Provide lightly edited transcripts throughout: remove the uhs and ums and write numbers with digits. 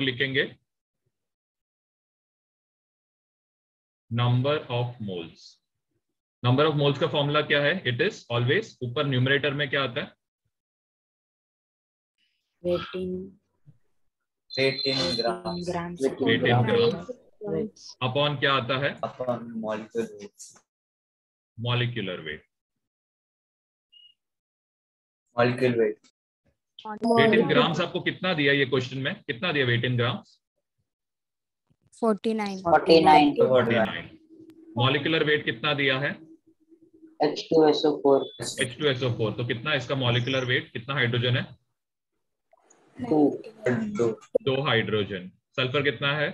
लिखेंगे number of moles. Number of moles का formula क्या है? इट इज ऑलवेज, ऊपर न्यूमरेटर में क्या आता है? 18 ग्राम्स अपॉन क्या आता है? Upon molecular weight. Molecule weight. Weight in grams आपको कितना दिया ये क्वेश्चन में? कितना दिया weight in grams? 49। Molecular weight कितना दिया है? H2SO4 H2SO4। तो कितना इसका मॉलिक्यूलर वेट? कितना हाइड्रोजन है? 2 2 हाइड्रोजन। सल्फर कितना है?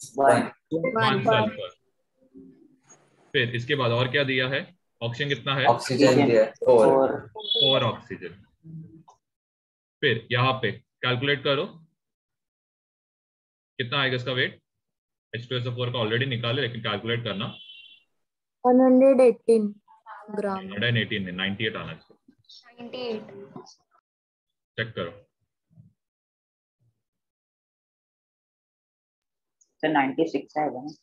1 1 सल्फर। फिर इसके बाद और क्या दिया है? ऑक्सीजन कितना है? ऑक्सीजन दिया 4। 4 ऑक्सीजन। फिर यहाँ पे कैलकुलेट करो कितना आएगा इसका वेट। H2SO4 का ऑलरेडी निकाले, लेकिन कैलकुलेट करना। 118 ग्राम। 118 नहीं, 98 आना चाहिए। 98 चेक करो। तो 96 आएगा ना।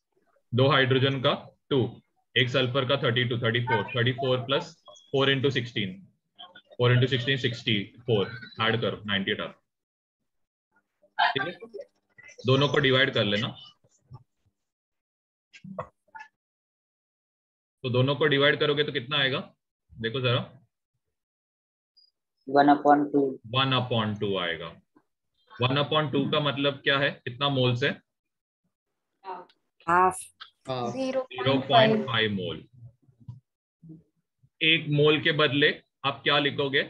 2 हाइड्रोजन का 2, एक सल्फर का 32, 34 प्लस 4 इंटू 16, 4 इंटू 16 64, ऐड करो 98 आता। ठीक है, दोनों को डिवाइड कर लेना। तो दोनों को डिवाइड करोगे तो कितना आएगा? देखो जरा। 1/2 1/2 आएगा। 1/2 का मतलब क्या है? कितना मोल्स है? हाफ 0.5 मोल। एक मोल के बदले आप क्या लिखोगे?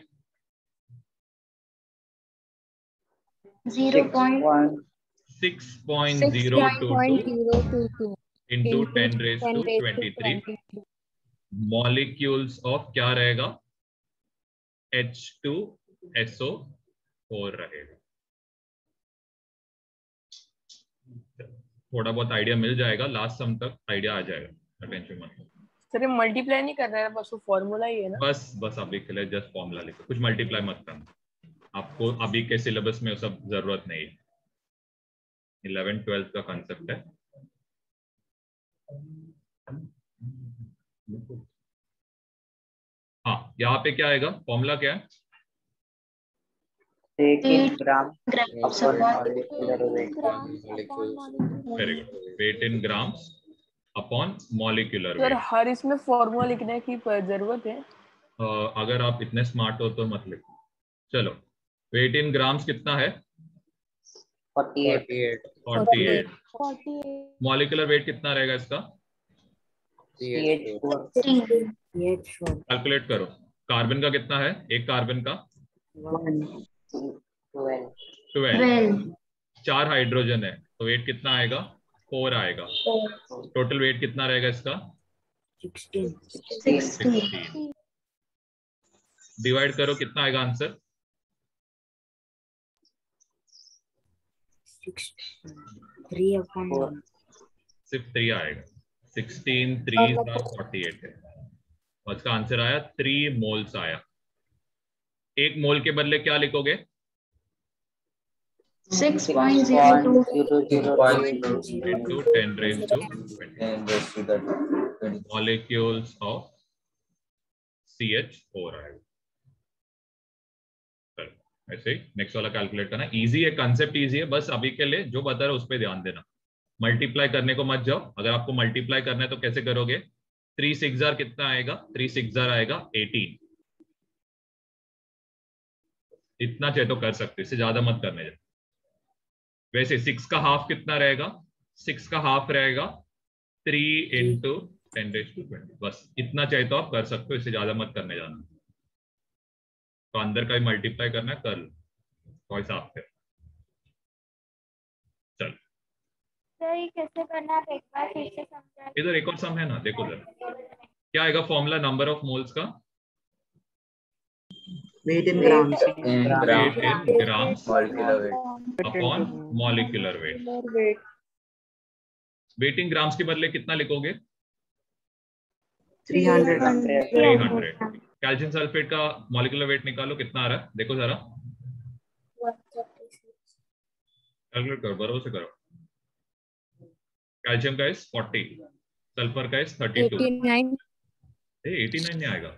6.022 इंटू 10⁻23 मॉलिक्यूल्स ऑफ क्या रहेगा? H2SO4 रहेगा। थोड़ा बहुत आइडिया मिल जाएगा, लास्ट सम तक आइडिया आ जाएगा, टेंशन मत लो। सर मल्टीप्लाई नहीं कर रहा है, बस वो फॉर्मूला ही है ना। बस अभी के लिए जस्ट फॉर्मूला लिखो, कुछ मल्टीप्लाई मत करना। आपको अभी के सिलेबस में सब जरूरत नहीं है, 11th-12th का कंसेप्ट है। हाँ, यहाँ पे क्या आएगा? फॉर्मूला क्या है? 18 gram grams upon upon molecular weight. Very good. Weight in grams upon molecular sir weight. हर इसमें फॉर्मूला लिखने की जरूरत है? अगर आप इतने स्मार्ट हो तो मत लिखो। चलो, वेट इन ग्राम्स कितना है? 48। मॉलिक्यूलर वेट कितना रहेगा इसका? CH4 कैलकुलेट करो। कार्बन का कितना है? एक कार्बन का 12। 4 हाइड्रोजन है तो वेट कितना आएगा? 4 आएगा। टोटल वेट कितना रहेगा इसका? 16। डिवाइड करो, कितना आएगा आंसर? 3/1 सिर्फ 3 आएगा। 16 3 48 है और इसका आंसर आया 3 मोल्स आया। एक मोल के बदले क्या लिखोगे? 6.022 into 10⁻20 molecules of CH4 आएगा। ऐसे ही नेक्स्ट वाला कैलकुलेट करना। इजी है, कंसेप्ट इजी है, बस अभी के लिए जो बता रहा है उस पर ध्यान देना। मल्टीप्लाई करने को मत जाओ। अगर आपको मल्टीप्लाई करना है तो कैसे करोगे? 3 6 कितना आएगा? 3 6 आएगा 18। इतना चाहे तो कर सकते, इससे ज्यादा मत करने जाओ। वैसे 6 का हाफ कितना रहेगा? 6 का हाफ रहेगा 3 इंटू 10⁻20। बस इतना चाहे तो आप कर सकते हो, इससे ज्यादा मत करने जाना। तो अंदर का ही मल्टीप्लाई करना है, कर लो तो हिसाब से। चल कैसे करना है एक बार फिर से समझा। इधर एक और सम है ना, देखो जरा क्या आएगा फॉर्मूला नंबर ऑफ मोल्स का? Weight in grams weight in grams molecular weight upon molecular weight. Weight in grams के बदले कितना लिखोगे? 300। कैल्शियम सल्फेट का मॉलिक्यूलर वेट निकालो, कितना आ रहा है देखो जरा। कैलकुलेट करो, बराबर से करो। कैल्शियम का इज 40, सल्फर का इज 32। 89 89 नहीं आएगा।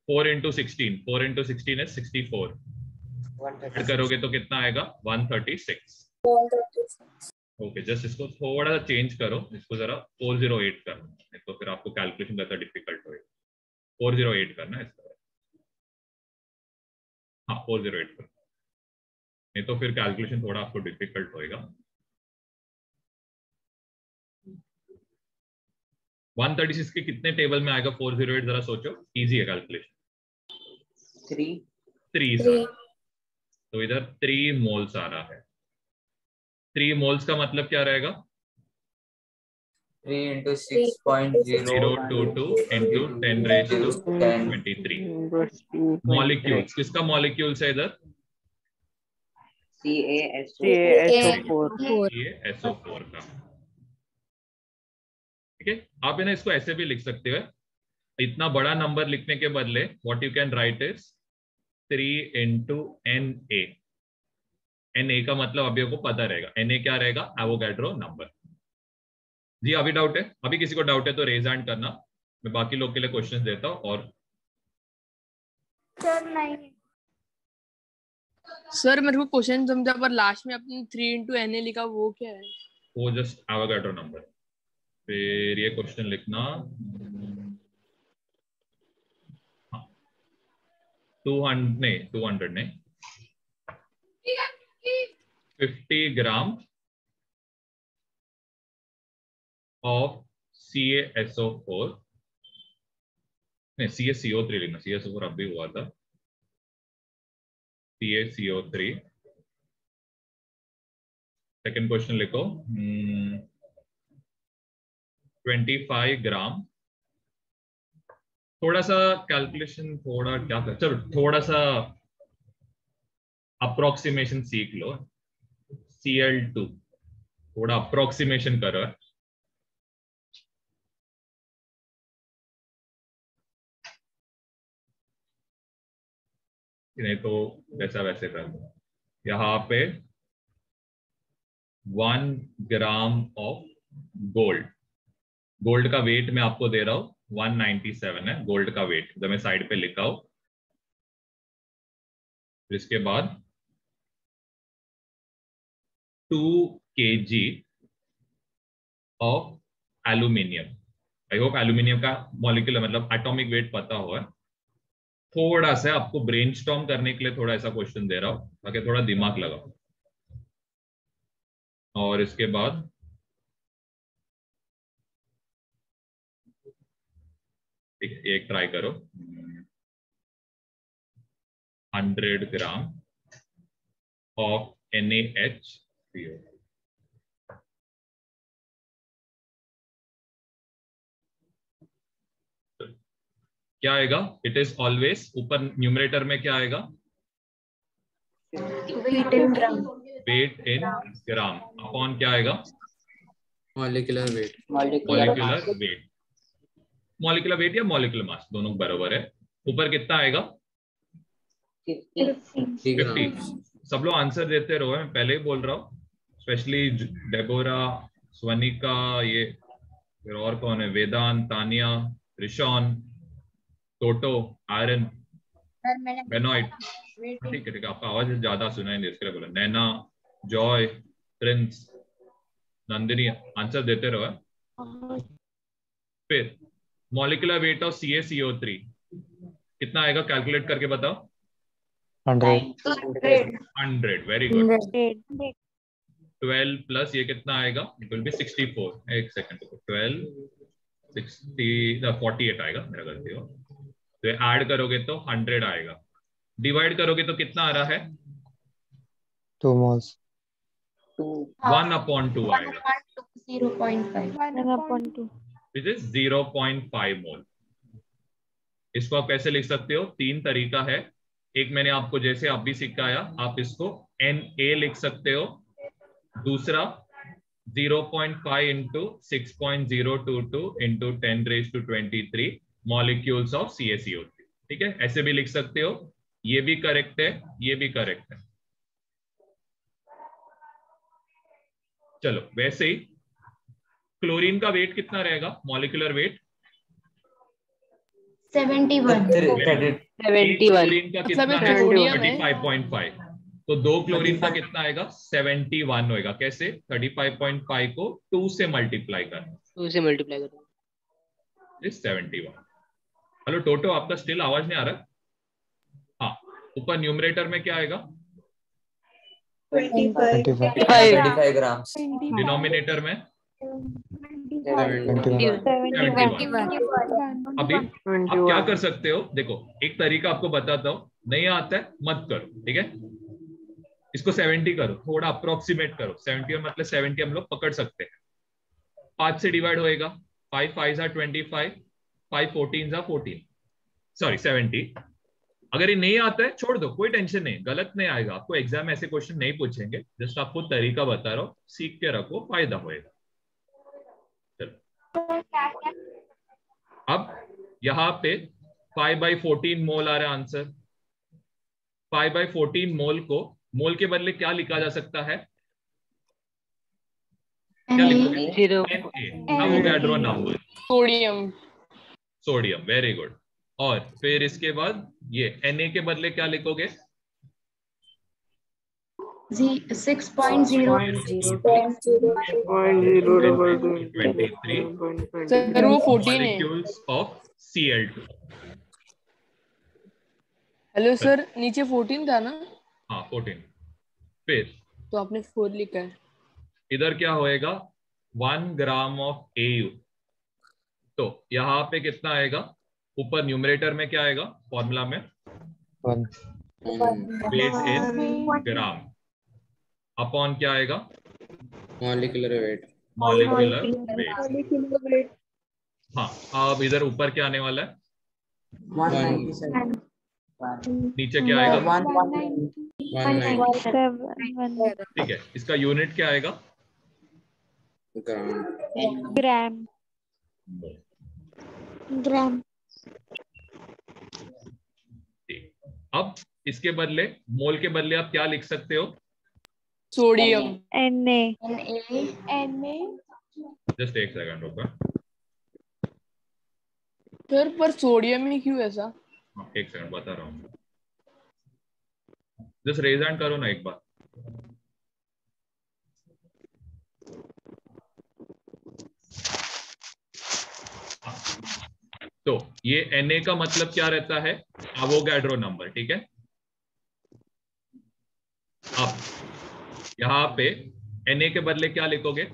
4 into 16, 4 into 16 is 64। ऐड करोगे तो कितना आएगा? 136। ओके, जस्ट इसको थोड़ा सा चेंज करो, इसको जरा 408 करना, नहीं तो फिर आपको कैलकुलेशन करना डिफिकल्ट होएगा। 408 करना है इसका। हाँ 408 करना, नहीं तो फिर कैलकुलेशन थोड़ा आपको डिफिकल्ट होएगा। 136 के कितने टेबल में आएगा 408? जरा सोचो, इजी है कैलकुलेशन। 3 तो इधर 3 मोल्स आ रहा है। 3 मोल्स का मतलब क्या रहेगा? 3 into 6.022 into 10 raised to 23 molecules. किसका मॉलिक्यूल्स है इधर? CaSO4 ये SO4 का। ठीक है, आप है ना इसको ऐसे भी लिख सकते हो, इतना बड़ा नंबर लिखने के बदले what you can write is 3 into Na। Na का मतलब अभी आपको पता रहेगा, Na क्या रहेगा? Avogadro number. जी अभी डाउट है? अभी किसी को डाउट है तो रेज हैंड करना, मैं बाकी लोग के लिए क्वेश्चंस देता हूँ। और सर नहीं, सर मेरे को क्वेश्चन समझा, पर लास्ट में आपने 3 into Na लिखा, वो क्या है? वो जस्ट एवोगैड्रो नंबर। फिर ये क्वेश्चन लिखना 200 नहीं 50 ग्राम of CaSO4, नहीं CaCO3 लिखना, CaSO4 अब भी हुआ था, CaCO3। सेकेंड क्वेश्चन लिखो 25 ग्राम। थोड़ा सा कैलकुलेशन, थोड़ा क्या कर, चलो थोड़ा सा अप्रोक्सीमेशन सीख लो। Cl2 थोड़ा अप्रोक्सीमेशन करो। नहीं तो वैसा वैसे कर दो। यहाँ पे 1 ग्राम ऑफ गोल्ड, गोल्ड का वेट मैं आपको दे रहा हूं 197 है गोल्ड का वेट, जब मैं साइड पे लिखा हूं। इसके बाद 2 kg of aluminium. I hope aluminium का मॉलिक्यूलर मतलब एटॉमिक वेट पता हुआ है। थोड़ा सा आपको ब्रेनस्टॉर्म करने के लिए थोड़ा ऐसा क्वेश्चन दे रहा हूं ताकि थोड़ा दिमाग लगाओ। और इसके बाद एक ट्राई करो 100 ग्राम ऑफ NaHCO। क्या आएगा? इट इज ऑलवेज, ऊपर न्यूमरेटर में क्या आएगा? weight in gram weight in gram upon क्या आएगा? Molecular weight. Molecular weight. Molecular weight या मॉलिक्यूलर मास दोनों बराबर है। ऊपर कितना आएगा? 50। सब लोग आंसर देते रहो, मैं पहले ही बोल रहा हूँ, स्पेशली डेबोरा, स्वनिका, ये फिर और कौन है, वेदांत, तानिया, रिशॉन, टोटो, आयरन, बेनॉइट। ठीक है आपका आवाज ज्यादा सुनाई नहीं इसके लिए बोला। नैना, जॉय, प्रिंस, नंदिनी, आंसर देते रहो। फिर मॉलिक्यूलर वेट ऑफ CaCO3 कितना आएगा? कैलकुलेट करके बताओ। 100। Very good. 12 प्लस ये कितना आएगा? It will be 64। एक सेकंड, 12 60 48 आएगा, मेरा गलती हो। तो ऐड करोगे तो 100 आएगा, डिवाइड करोगे तो कितना आ रहा है? 2 moles। 1/2 आएगा, 0.5 विच इज 0.5 मोल। इसको आप कैसे लिख सकते हो? 3 तरीका है। एक मैंने आपको जैसे आप भी सिखाया, आप इसको Na लिख सकते हो। दूसरा 0.5 into 6.022 into 10 raised to 23 molecules of CaCO3। ठीक है, ऐसे भी लिख सकते हो। ये भी करेक्ट है, ये भी करेक्ट है। चलो वैसे ही क्लोरीन का वेट कितना रहेगा, मॉलिक्यूलर वेट 71 क्लोरीन का अच्छा, कितना मैं है, सोडियम है। 35.5, तो 2 क्लोरीन का कितना आएगा, 71 होएगा। कैसे, 35.5 को 2 से मल्टीप्लाई करना, 2 से मल्टीप्लाई करो, 71। हेलो टोटो, आपका स्टिल आवाज नहीं आ रहा? हाँ, ऊपर न्यूमरेटर में क्या आएगा, 25 ग्राम्स। डिनोमिनेटर में 21। 71। अभी आप क्या कर सकते हो, देखो एक तरीका आपको बताता हूँ, नहीं आता है मत करो, ठीक है। इसको 70 करो, थोड़ा अप्रोक्सीमेट करो, 70 मतलब 70 हम लोग पकड़ सकते हैं। 5 से डिवाइड होएगा, 5 5 25, 5 14 14, सॉरी 70। अगर ये नहीं आता है छोड़ दो, कोई टेंशन नहीं, गलत नहीं आएगा, आपको एग्जाम में ऐसे क्वेश्चन नहीं पूछेंगे, जस्ट आपको तरीका बता रहा हूँ, सीख के रखो, फायदा होएगा। अब यहां पे 5/14 मोल आ रहा है आंसर। 5/14 मोल को मोल के बदले क्या लिखा जा सकता है, क्या लिखोगे, Avogadro number, sodium, sodium, very good. और फिर इसके बाद ये Na के बदले क्या लिखोगे, 6.023 सर वो 14 है। molecules of Cl2। Hello sir, नीचे 14 था ना, हाँ 14। फिर तो आपने 4 लिखा है। इधर क्या होएगा, 1 ग्राम ऑफ AU, तो यहाँ पे कितना आएगा, ऊपर न्यूमरेटर में क्या आएगा, फॉर्मूला में 1 वेट इन ग्राम, अपॉन क्या आएगा, मॉलिक्यूलर वेट। Molecular wait. हाँ, अब इधर ऊपर क्या आने वाला है, 197 नीचे क्या आएगा, 197 ठीक है। इसका यूनिट क्या आएगा, ग्राम ग्राम। ठीक। अब इसके बदले, मोल के बदले आप क्या लिख सकते हो, सोडियम, जस्ट एक सेकंड रुको, सर पर सोडियम ही क्यों ऐसा? एक सेकंड बता रहा हूँ, जस्ट रेज हैंड करो ना एक बार। तो ये Na का मतलब क्या रहता है, एवोगाड्रो नंबर, ठीक है। अब यहाँ पे Na के बदले क्या लिखोगे,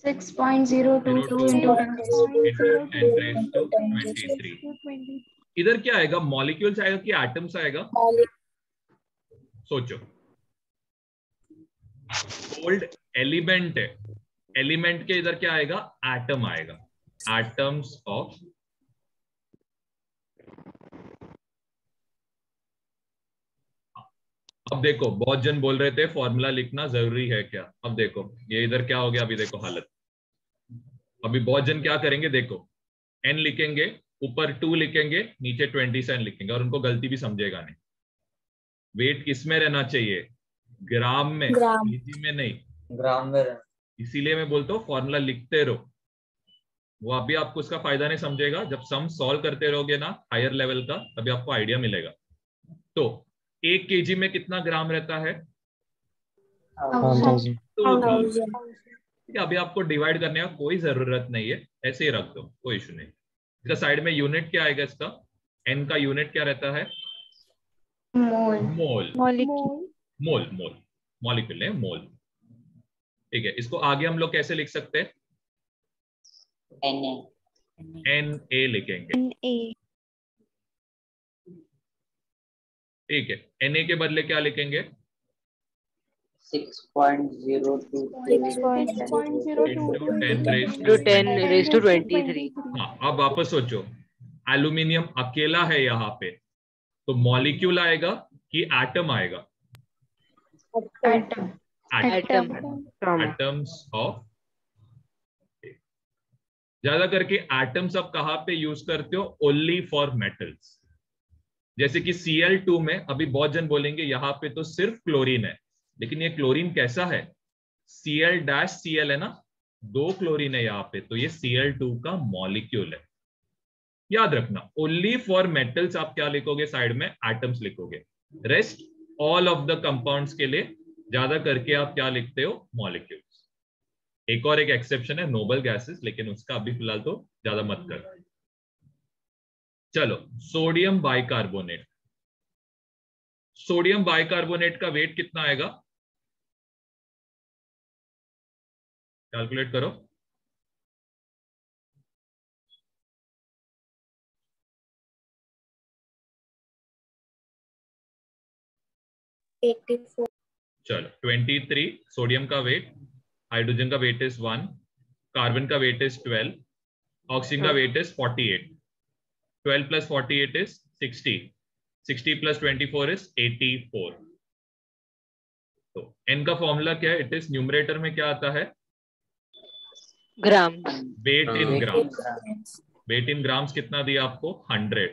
6.022 into 10⁻23। इधर क्या आएगा, मॉलिक्यूल्स आएगा कि एटम्स आएगा, सोचो। ओल्ड एलिमेंट है, एलिमेंट के इधर क्या आएगा, एटम आएगा, एटम्स ऑफ, अब देखो बहुत जन बोल रहे थे फॉर्मूला लिखना जरूरी है क्या, अब देखो ये इधर क्या हो गया, अभी देखो हालत, अभी बहुत जन क्या करेंगे, देखो n लिखेंगे, ऊपर 2 लिखेंगे, नीचे 27 लिखेंगे, और उनको गलती भी समझेगा नहीं। वेट किस में रहना चाहिए, ग्राम में, केजी में नहीं, ग्राम में रहना। इसीलिए मैं बोलता हूँ फॉर्मूला लिखते रहो, वो अभी आपको उसका फायदा नहीं समझेगा, जब सम सॉल्व करते रहोगे ना हायर लेवल का, तभी आपको आइडिया मिलेगा। तो 1 kg में कितना ग्राम रहता है, 1000 ठीक है। अभी आपको डिवाइड करने का कोई जरूरत नहीं है, ऐसे ही रख दो, कोई इशू नहीं। इसका साइड में यूनिट क्या आएगा, इसका n का यूनिट क्या रहता है, मोल, मोल, मोल, मॉलिक्यूल है मोल, ठीक है। इसको आगे हम लोग कैसे लिख सकते हैं, Na लिखेंगे, ठीक है। Na के बदले क्या लिखेंगे, 6.022 into 10⁻23। हाँ, अब वापस सोचो, एल्यूमिनियम अकेला है यहाँ पे, तो मॉलिक्यूल आएगा कि एटम आएगा, एटम्स ऑफ। ज्यादा करके एटम्स आप कहाँ पे यूज करते हो, ओनली फॉर मेटल्स, जैसे कि Cl2 में, अभी बहुत जन बोलेंगे यहाँ पे तो सिर्फ क्लोरीन है, लेकिन ये क्लोरीन कैसा है, Cl-Cl है ना, 2 क्लोरीन है यहाँ पे, तो ये Cl2 का मॉलिक्यूल है। याद रखना, ओनली फॉर मेटल्स आप क्या लिखोगे साइड में, एटम्स लिखोगे। Rest all of the compounds के लिए ज्यादा करके आप क्या लिखते हो, मॉलिक्यूल्स। एक और एक एक्सेप्शन है नोबल गैसेस, लेकिन उसका अभी फिलहाल तो ज्यादा मत कर। चलो, सोडियम बाइकार्बोनेट। सोडियम बाइकार्बोनेट का वेट कितना आएगा, कैलकुलेट करो। चलो 23 सोडियम का वेट, हाइड्रोजन का वेट इज 1, कार्बन का वेट इज 12, ऑक्सीजन का wait is 48। 12 plus 48 is 60, 60 plus 24 is 84। तो n का फॉर्मूला क्या है, इट इज न्यूमरेटर में क्या आता है, gram. Weight in grams. Weight in grams कितना दिया आपको, 100।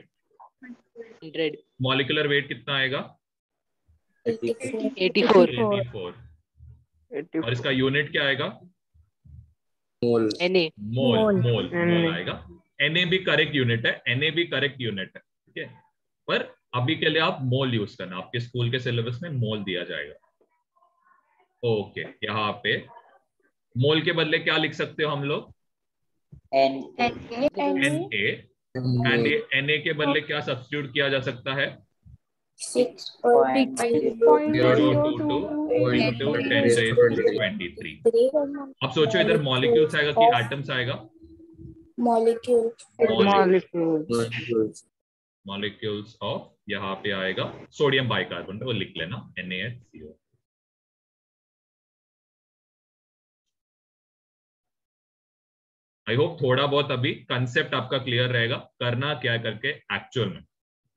100। मॉलिक्यूलर वेट कितना आएगा, 84। और इसका यूनिट क्या आएगा, मोल। Na। मोल। मोल आएगा। Na भी करेक्ट यूनिट है, Na भी करेक्ट यूनिट है, ठीक है। पर अभी के लिए आप मोल यूज करना, आपके स्कूल के सिलेबस में मोल दिया जाएगा। ओके, यहाँ पे मोल के बदले क्या लिख सकते हो हम लोग, Na, एंड Na के बदले क्या सब्स्टिट्यूट किया जा सकता है, 022 into 10⁻23। अब सोचो इधर मॉलिक्यूल्स आएगा कि एटम्स आएगा, मॉलिक्यूल्स ऑफ, यहाँ पे आएगा सोडियम बाइकार्बोनेट, वो लिख लेना NaHCO। आई होप थोड़ा बहुत अभी कंसेप्ट आपका क्लियर रहेगा, करना क्या करके एक्चुअल में।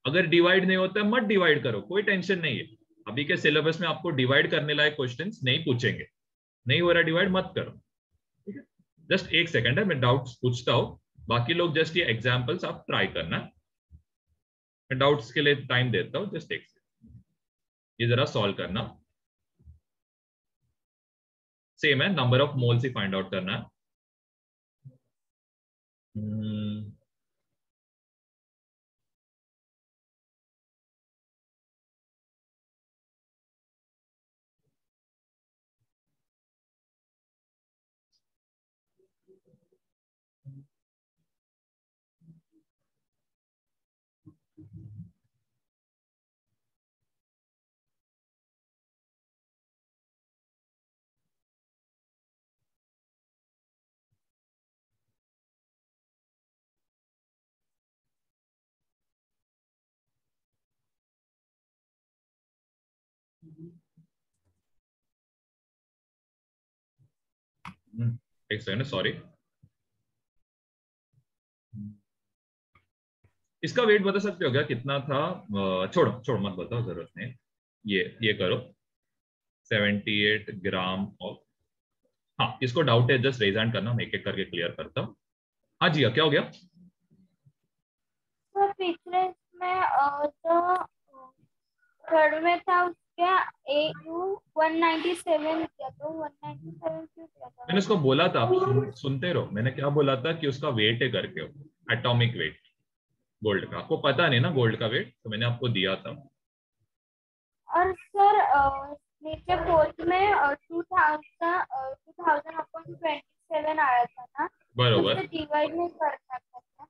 अगर डिवाइड नहीं होता है मत डिवाइड करो, कोई टेंशन नहीं है। अभी के सिलेबस में आपको डिवाइड करने लायक क्वेश्चंस नहीं पूछेंगे, नहीं हो रहा डिवाइड मत करो, ठीक है। जस्ट एक सेकंड है, मैं डाउट्स पूछता हूँ, बाकी लोग जस्ट ये एग्जांपल्स आप ट्राई करना, मैं डाउट्स के लिए टाइम देता हूँ, जस्ट एक सेकंड, ये जरा सॉल्व करना। सेम है, number of moles he find out करना है। एक सेकंड, सॉरी। इसका वेट बता सकते हो क्या कितना था, छोड़ो मत बताओ, जरूरत नहीं। ये करो 78 ग्राम ऑफ, हाँ इसको डाउट है जस्ट रेज हैंड करना, मैं एक एक करके क्लियर करता हूँ। हाँ जी, क्या हो गया, तो पिछले में जो थर्ड में था उसके AU 197 किया, तो 197 क्यों किया था? मैंने उसको बोला था, आप सुनते रहो, मैंने क्या बोला था कि उसका वेट है करके, एटॉमिक वेट गोल्ड का। आपको पता नहीं ना गोल्ड का वेट, तो मैंने आपको दिया था। और सर नीचे फोर्थ में 2000/27 आया था ना, बरोबर। तो डिवाइड नहीं कर सकता था।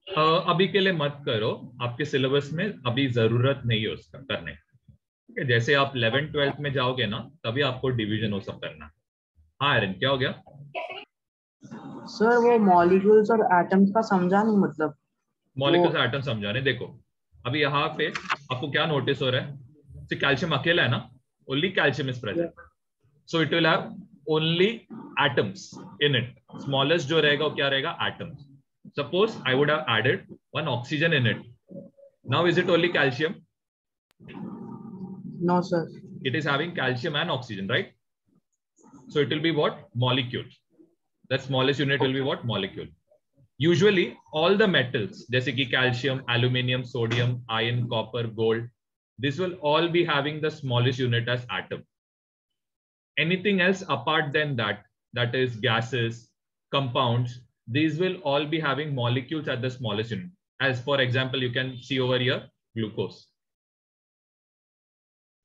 अभी के लिए मत करो, आपके सिलेबस में अभी जरूरत नहीं है उसका करने, ठीक है। जैसे आप 11th 12th में जाओगे ना, तभी आपको डिवीजन वो सब करना। हाँ एरन, क्या हो गया, सर वो मॉलिक्यूल्स और एटम्स का समझा नहीं, मतलब मॉलिक्यूल्स एटम समझाने। देखो अभी यहाँ पे आपको क्या नोटिस हो रहा है, कैल्शियम अकेला है ना, only calcium is present, so it will have only atoms in it. Smallest जो रहेगा वो क्या रहेगा, atoms. Suppose I would have added 1 oxygen in it, now is it only calcium? No sir, it is having calcium and oxygen, right? So it will be what, molecule. The smallest unit will be what, molecule. Usually all the metals जैसे कि calcium, aluminium, sodium, iron, copper, gold, this will all be having the smallest unit as atom. Anything else apart than that, that is gases, compounds, these will all be having molecules at the smallest unit. As for example, you can see over here glucose.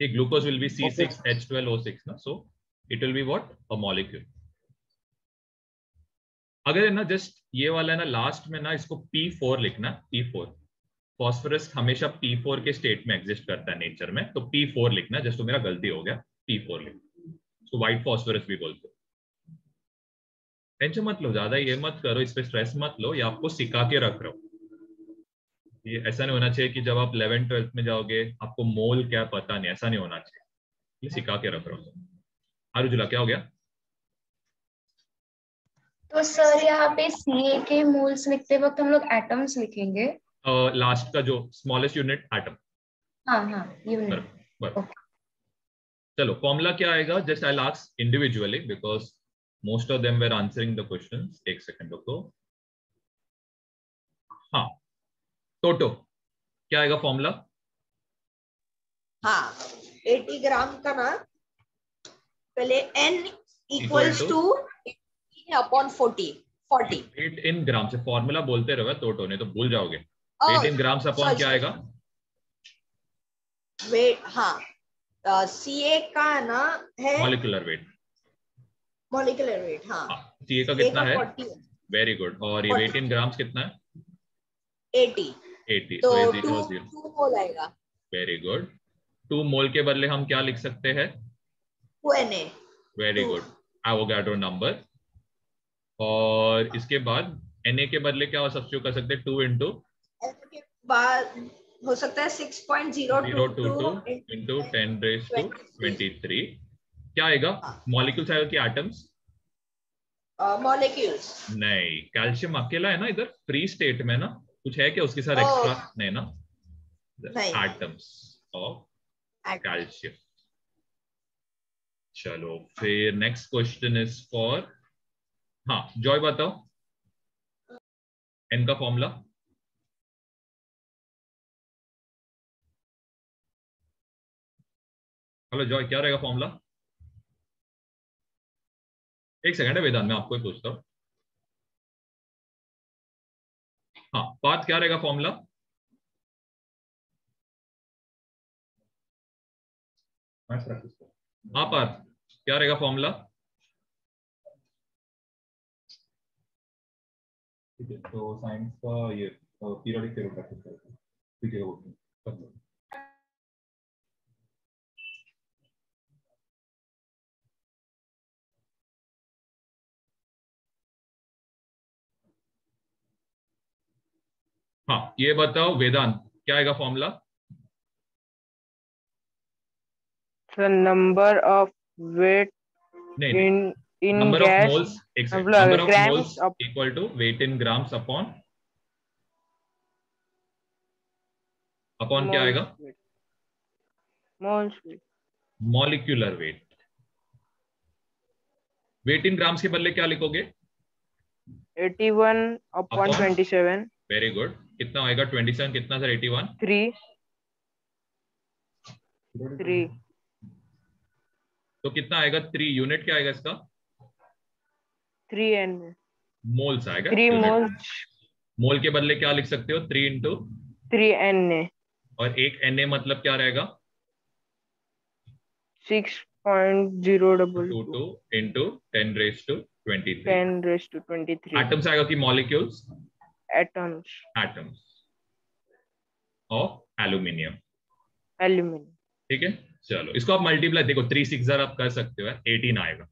Okay, glucose will be C6H12O6 ना, so it will be what, a molecule. अगर है ना just ये वाला है ना last में ना इसको P4 लिखना, P4. फॉस्फोरस हमेशा P4 के स्टेट में एग्जिस्ट करता है नेचर में, तो P4 लिखना, जस्ट तो मेरा गलती हो गया, P4 लिखना, तो व्हाइट फॉस्फोरस भी बोलते हो। टेंशन मत लो, ज्यादा ये मत करो, इस पे स्ट्रेस मत लो, ये आपको सिखा के रख रहा हूँ। ये ऐसा नहीं होना चाहिए कि जब आप 11th-12th में जाओगे आपको मोल क्या पता नहीं, ऐसा नहीं होना चाहिए, ये सिखा के रख रहा हूँ। आरुजुला क्या हो गया? तो सर यहाँ पे सीए के मोल्स लिखते वक्त हम लोग एटम्स लिखेंगे। लास्ट का जो स्मॉलेस्ट यूनिट एटम। हाँ हाँ यूनिट। चलो फॉर्मूला क्या आएगा, just I will ask individually because most of them were answering the questions. एक सेकंड रुको। हाँ टोटो क्या आएगा फॉर्मूला? हाँ 80 ग्राम का ना पहले n equals to upon 40 weight in gram से फॉर्मूला बोलते रहो टोटो, नहीं तो भूल जाओगे। वेट इन ग्राम्स अपॉन क्या आएगा? वेट, हाँ सीए का ना है मॉलिक्यूलर वेट। मॉलिक्यूलर वेट, हाँ सीए का कितना है? Very good. और ये वेट इन ग्राम्स कितना है? 80। तो 2 मोल आएगा। Very good. 2 मोल के बदले हम क्या लिख सकते हैं? 2Na। Very good, Avogadro number. और इसके बाद Na के बदले क्या सब्स्टिट्यूट कर सकते हैं? 2 इंटू के बाद हो सकता है 6.022 इंटू 10⁻23। क्या आएगा? मॉलिक्यूल्स आएगा कि एटम्स? मॉलिक्यूल्स। नहीं, कैल्शियम अकेला है ना इधर फ्री स्टेट में ना, कुछ है क्या उसके साथ एक्स्ट्रा? नहीं ना, एटम्स ऑफ कैल्शियम। चलो फिर नेक्स्ट क्वेश्चन इज फॉर, हाँ जॉय बताओ एन का फॉर्मूला। हेलो जॉय, क्या रहेगा फॉर्मूला? एक सेकंड है वेदांत, मैं आपको ही पूछता हूँ। हाँ पार्थ क्या रहेगा फॉर्मूला? हाँ पार्थ क्या रहेगा फॉर्मूला? ठीक है, तो साइंस का ये पीरियोडिक टेबल प्रैक्टिस करते हैं। ठीक है, ओके। हाँ ये बताओ वेदांत क्या आएगा formula? Number of weight in number of gas, moles, number of moles grams equal to weight in grams upon क्या आएगा? Moles. Molecular weight. Weight in grams के बदले क्या लिखोगे? 81 अपॉन 27। Very good. कितना आएगा 27? कितना सर 81? 3। तो कितना आएगा 3? यूनिट क्या आएगा इसका? 3 n मोल्स आएगा। 3 मोल्स। मोल के बदले क्या लिख सकते हो? 3 इंटू 3 Na। और एक Na मतलब क्या रहेगा? 6.022 इंटू 10⁻23। 10⁻23। एटम्स आएगा कि molecules? Atoms. Atoms of aluminium. Aluminium. ठीक है, चलो इसको आप मल्टीप्लाई, देखो 3 6 आप कर सकते हो, 18 आएगा।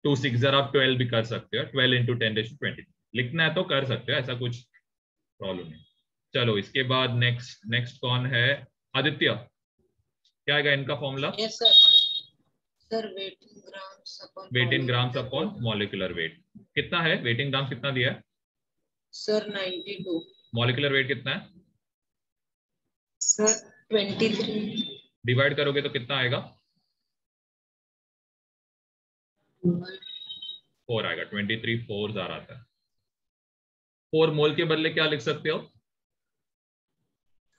2 6 आप 12 भी कर सकते हो, 12 इंटू 10⁻20 लिखना है तो कर सकते हो, ऐसा कुछ प्रॉब्लम नहीं। चलो इसके बाद नेक्स्ट कौन है? आदित्य क्या आएगा इनका formula? Yes sir weight in grams upon molecular weight. कितना है वेट इन ग्राम्स? कितना दिया है सर? 92। मॉलिक्यूलर वेट कितना है सर? 23। डिवाइड करोगे तो कितना आएगा? 4 आएगा। 23 4 आ रहा था। 4 मोल के बदले क्या लिख सकते हो?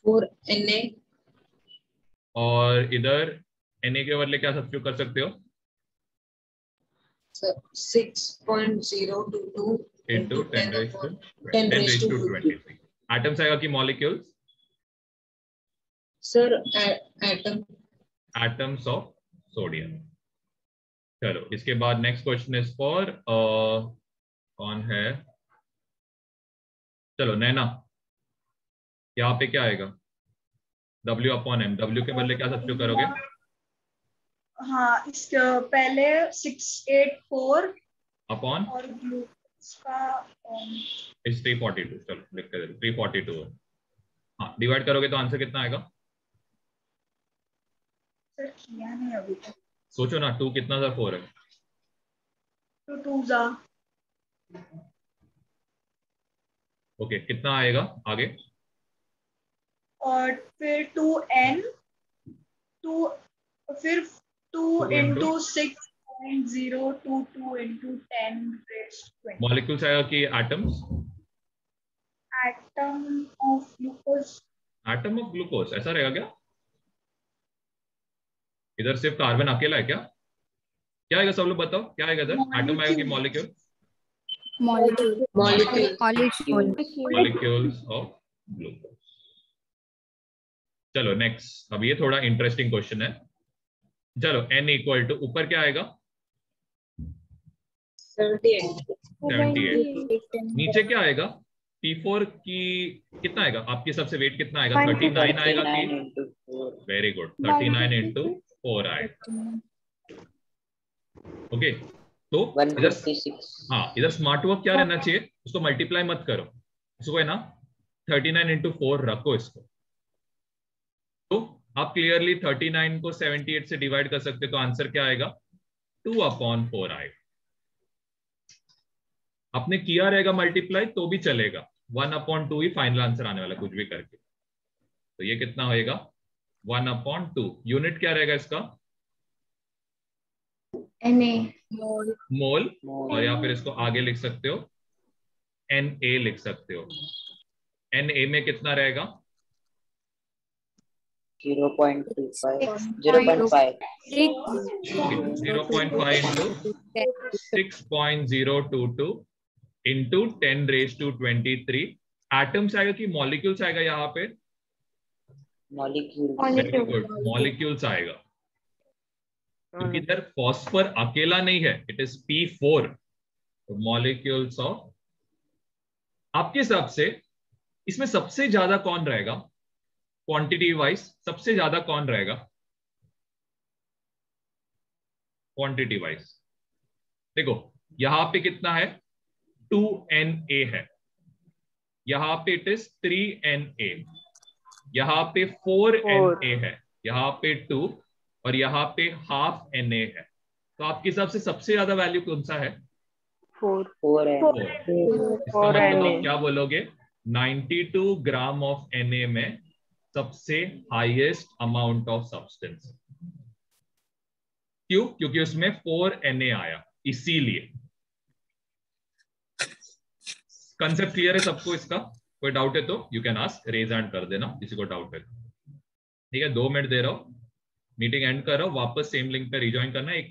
4 Na। और इधर Na के बदले क्या सब्स्टिट्यूट कर सकते हो? Sir, 6.022 into 10 raised to 10 raised to 23. Atoms आएगा कि molecules? Sir, atom. Atoms of sodium. चलो इसके बाद नेक्स्ट क्वेश्चन इज फॉर कौन है? चलो नैना, यहाँ पे क्या आएगा? W/M। W के बदले क्या सब्स्टिट्यूट करोगे? हाँ, इसके पहले 684 अपॉन और ग्लूकोज का इस 342। चलो लिखते हैं 342 है। हाँ, डिवाइड करोगे तो आंसर कितना आएगा? सर किया नहीं अभी तक। सोचो ना, 2 कितना सा 4 है? 2 2 जा। ओके, कितना आएगा आगे? और फिर 2n 2 फिर 2 into 6.022 into 10 raised to 20. Molecules आएगा कि atoms? Atom of glucose. Atom of glucose ऐसा रहेगा क्या? इधर सिर्फ कार्बन अकेला है क्या? क्या आएगा सब लोग बताओ, क्या आएगा इधर? एटम आएगा कि मॉलिक्यूल? Molecules of glucose. चलो नेक्स्ट, अब ये थोड़ा इंटरेस्टिंग क्वेश्चन है। चलो n इक्वल टू ऊपर क्या आएगा? 78। नीचे क्या आएगा? P4 की कितना आएगा? आपके सबसे वेट कितना आएगा? 39 आएगा कि? वेरी गुड, 39 into 4 आएगा। ओके, तो इधर हाँ, इधर स्मार्ट वर्क क्या रहना चाहिए? उसको मल्टीप्लाई मत करो, इसको है ना 39 into 4 रखो इसको। तो आप क्लियरली 39 को 78 से डिवाइड कर सकते, तो आंसर क्या आएगा? 2/4 आएगा। आपने किया रहेगा मल्टीप्लाई तो भी चलेगा, 1/2 ही फाइनल आंसर आने वाला कुछ भी करके। तो ये कितना होएगा? 1/2। यूनिट क्या रहेगा इसका? मोल। और या फिर इसको आगे लिख सकते हो Na लिख सकते हो। Na में कितना रहेगा? 0.25 0.5 into 6.022 into 10 raised to 23। Atoms आएगा कि मॉलिक्यूल्स आएगा यहाँ पे? मॉलिक्यूल्स आएगा, क्योंकि इधर फॉस्फर अकेला नहीं है, इट इज P4। तो मॉलिक्यूल्स ऑफ, आपके हिसाब से इसमें सबसे ज्यादा कौन रहेगा क्वांटिटी वाइज? सबसे ज्यादा कौन रहेगा क्वांटिटी वाइज? देखो यहां पे कितना है? 2Na है, यहां पे इट इज 3Na, यहां पे 4Na है, यहां पे 2 और यहां पे ½ Na है। तो आपके हिसाब से सबसे ज्यादा वैल्यू कौन सा है? 4 इसका मतलब आप क्या बोलोगे? 92 ग्राम ऑफ Na में सबसे हाईएस्ट अमाउंट ऑफ सब्सटेंस। क्यों? क्योंकि उसमें 4Na आया, इसीलिए। कंसेप्ट क्लियर है सबको इसका? कोई डाउट है तो you can ask, raise hand कर देना किसी को डाउट है। ठीक है, 2 मिनट दे रहा हूं, मीटिंग एंड कर रहा हूं, वापस सेम लिंक पे रिजॉइन करना। एक